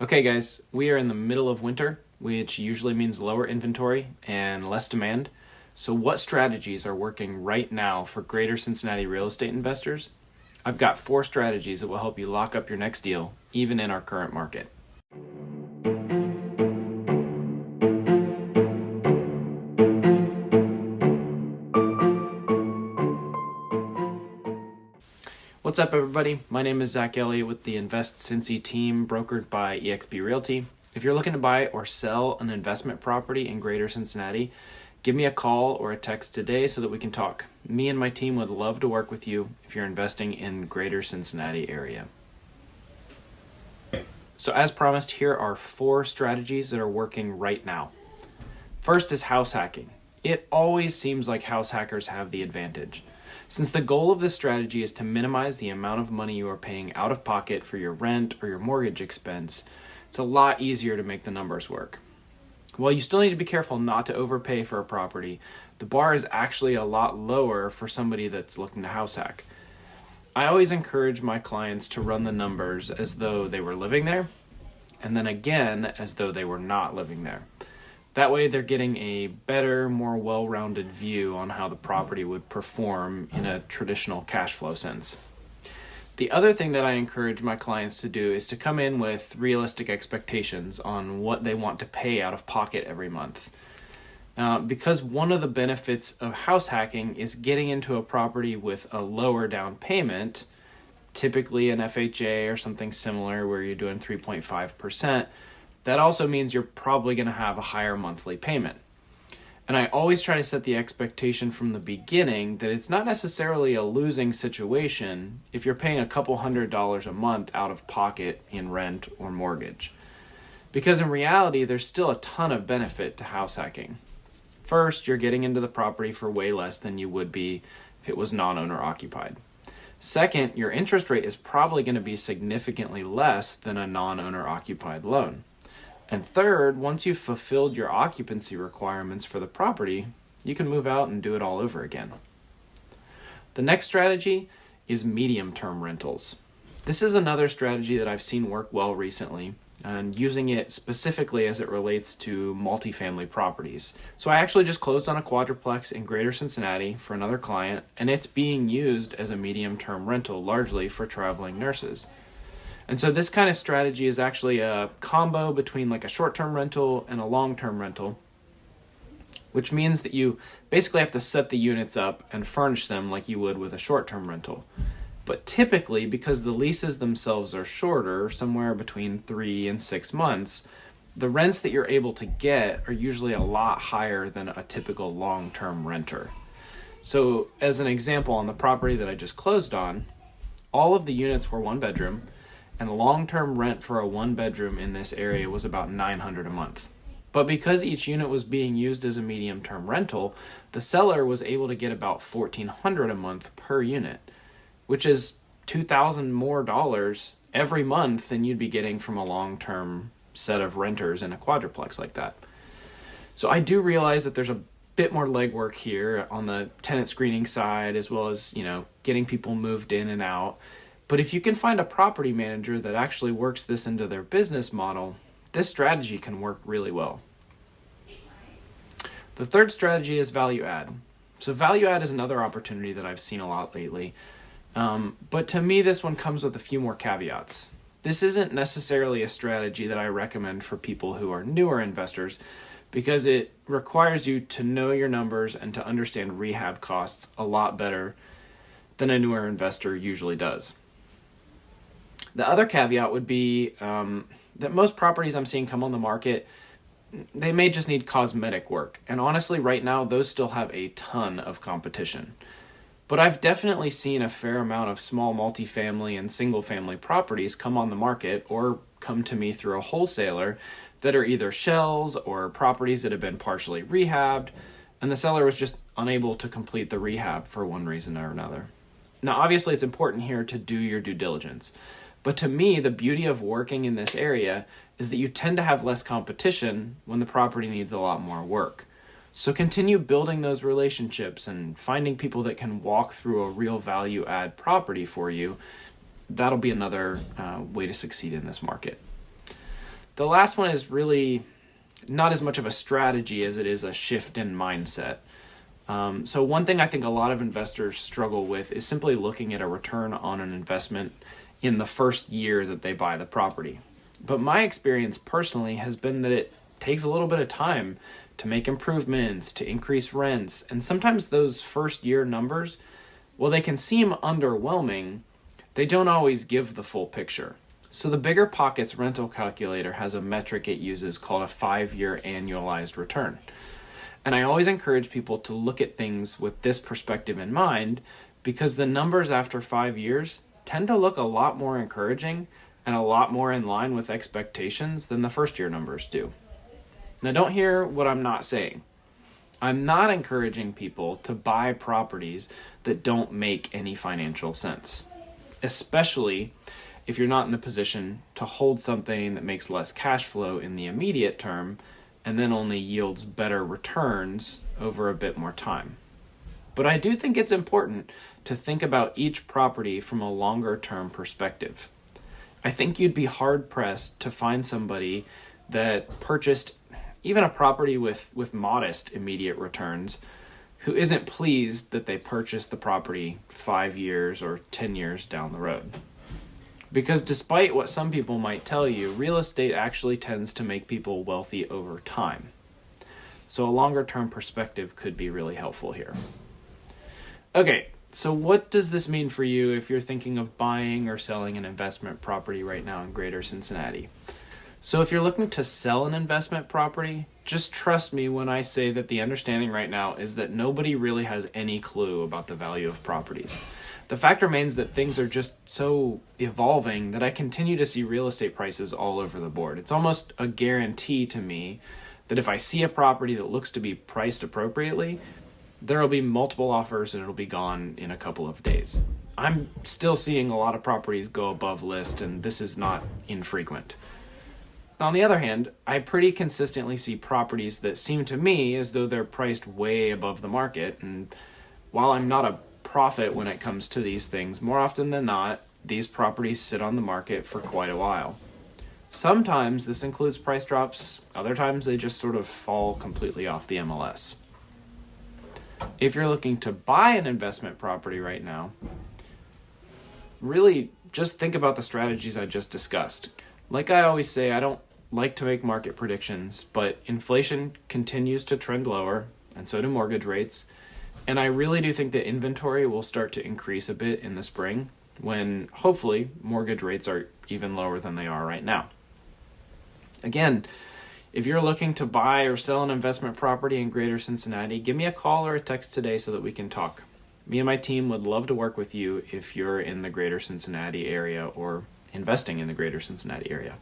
Okay guys, we are in the middle of winter, which usually means lower inventory and less demand. So what strategies are working right now for greater Cincinnati real estate investors? I've got 4 strategies that will help you lock up your next deal, even in our current market. What's up, everybody? My name is Zach Elliott with the Invest Cincy team, brokered by eXp Realty. If you're looking to buy or sell an investment property in greater Cincinnati, give me a call or a text today so that we can talk. Me and my team would love to work with you if you're investing in greater Cincinnati area. So as promised, here are 4 strategies that are working right now. First is house hacking. It always seems like house hackers have the advantage. Since the goal of this strategy is to minimize the amount of money you are paying out of pocket for your rent or your mortgage expense, it's a lot easier to make the numbers work. While you still need to be careful not to overpay for a property, the bar is actually a lot lower for somebody that's looking to house hack. I always encourage my clients to run the numbers as though they were living there, and then again as though they were not living there. That way they're getting a better, more well-rounded view on how the property would perform in a traditional cash flow sense. The other thing that I encourage my clients to do is to come in with realistic expectations on what they want to pay out of pocket every month. Because one of the benefits of house hacking is getting into a property with a lower down payment, typically an FHA or something similar where you're doing 3.5%, that also means you're probably going to have a higher monthly payment. And I always try to set the expectation from the beginning that it's not necessarily a losing situation if you're paying a couple $100s a month out of pocket in rent or mortgage. Because in reality, there's still a ton of benefit to house hacking. First, you're getting into the property for way less than you would be if it was non-owner occupied. Second, your interest rate is probably going to be significantly less than a non-owner occupied loan. And third, once you've fulfilled your occupancy requirements for the property, you can move out and do it all over again. The next strategy is medium-term rentals. This is another strategy that I've seen work well recently, and using it specifically as it relates to multifamily properties. So I actually just closed on a quadruplex in greater Cincinnati for another client, and it's being used as a medium-term rental largely for traveling nurses. And so this kind of strategy is actually a combo between like a short-term rental and a long-term rental, which means that you basically have to set the units up and furnish them like you would with a short-term rental. But typically, because the leases themselves are shorter, somewhere between 3 and 6 months, the rents that you're able to get are usually a lot higher than a typical long-term renter. So as an example, on the property that I just closed on, all of the units were 1 bedroom, and long-term rent for a 1-bedroom in this area was about $900 a month. But because each unit was being used as a medium-term rental, the seller was able to get about $1,400 a month per unit, which is $2,000 more every month than you'd be getting from a long-term set of renters in a quadruplex like that. So I do realize that there's a bit more legwork here on the tenant screening side, as well as, getting people moved in and out. But if you can find a property manager that actually works this into their business model, this strategy can work really well. The third strategy is value add. So value add is another opportunity that I've seen a lot lately. But to me, this one comes with a few more caveats. This isn't necessarily a strategy that I recommend for people who are newer investors because it requires you to know your numbers and to understand rehab costs a lot better than a newer investor usually does. The other caveat would be that most properties I'm seeing come on the market, they may just need cosmetic work. And honestly, right now, those still have a ton of competition. But I've definitely seen a fair amount of small multifamily and single-family properties come on the market or come to me through a wholesaler that are either shells or properties that have been partially rehabbed, and the seller was just unable to complete the rehab for one reason or another. Now, obviously, it's important here to do your due diligence. But to me, the beauty of working in this area is that you tend to have less competition when the property needs a lot more work. So continue building those relationships and finding people that can walk through a real value add property for you. That'll be another way to succeed in this market. The last one is really not as much of a strategy as it is a shift in mindset. So one thing I think a lot of investors struggle with is simply looking at a return on an investment in the first year that they buy the property. But my experience personally has been that it takes a little bit of time to make improvements, to increase rents, and sometimes those first year numbers, while they can seem underwhelming, they don't always give the full picture. So the Bigger Pockets rental calculator has a metric it uses called a 5-year annualized return. And I always encourage people to look at things with this perspective in mind, because the numbers after 5 years tend to look a lot more encouraging and a lot more in line with expectations than the first year numbers do. Now, don't hear what I'm not saying. I'm not encouraging people to buy properties that don't make any financial sense, especially if you're not in the position to hold something that makes less cash flow in the immediate term and then only yields better returns over a bit more time. But I do think it's important to think about each property from a longer term perspective. I think you'd be hard pressed to find somebody that purchased even a property with modest immediate returns who isn't pleased that they purchased the property 5 years or 10 years down the road. Because despite what some people might tell you, real estate actually tends to make people wealthy over time. So a longer term perspective could be really helpful here. Okay, so what does this mean for you if you're thinking of buying or selling an investment property right now in Greater Cincinnati? So if you're looking to sell an investment property, just trust me when I say that the understanding right now is that nobody really has any clue about the value of properties. The fact remains that things are just so evolving that I continue to see real estate prices all over the board. It's almost a guarantee to me that if I see a property that looks to be priced appropriately, there will be multiple offers and it'll be gone in a couple of days. I'm still seeing a lot of properties go above list, and this is not infrequent. On the other hand, I pretty consistently see properties that seem to me as though they're priced way above the market, and while I'm not a prophet when it comes to these things, more often than not, these properties sit on the market for quite a while. Sometimes this includes price drops, other times they just sort of fall completely off the MLS. If you're looking to buy an investment property right now, really just think about the strategies I just discussed. Like I always say, I don't like to make market predictions, but inflation continues to trend lower, and so do mortgage rates. And I really do think that inventory will start to increase a bit in the spring when hopefully mortgage rates are even lower than they are right now. Again, if you're looking to buy or sell an investment property in Greater Cincinnati, give me a call or a text today so that we can talk. Me and my team would love to work with you if you're in the Greater Cincinnati area or investing in the Greater Cincinnati area.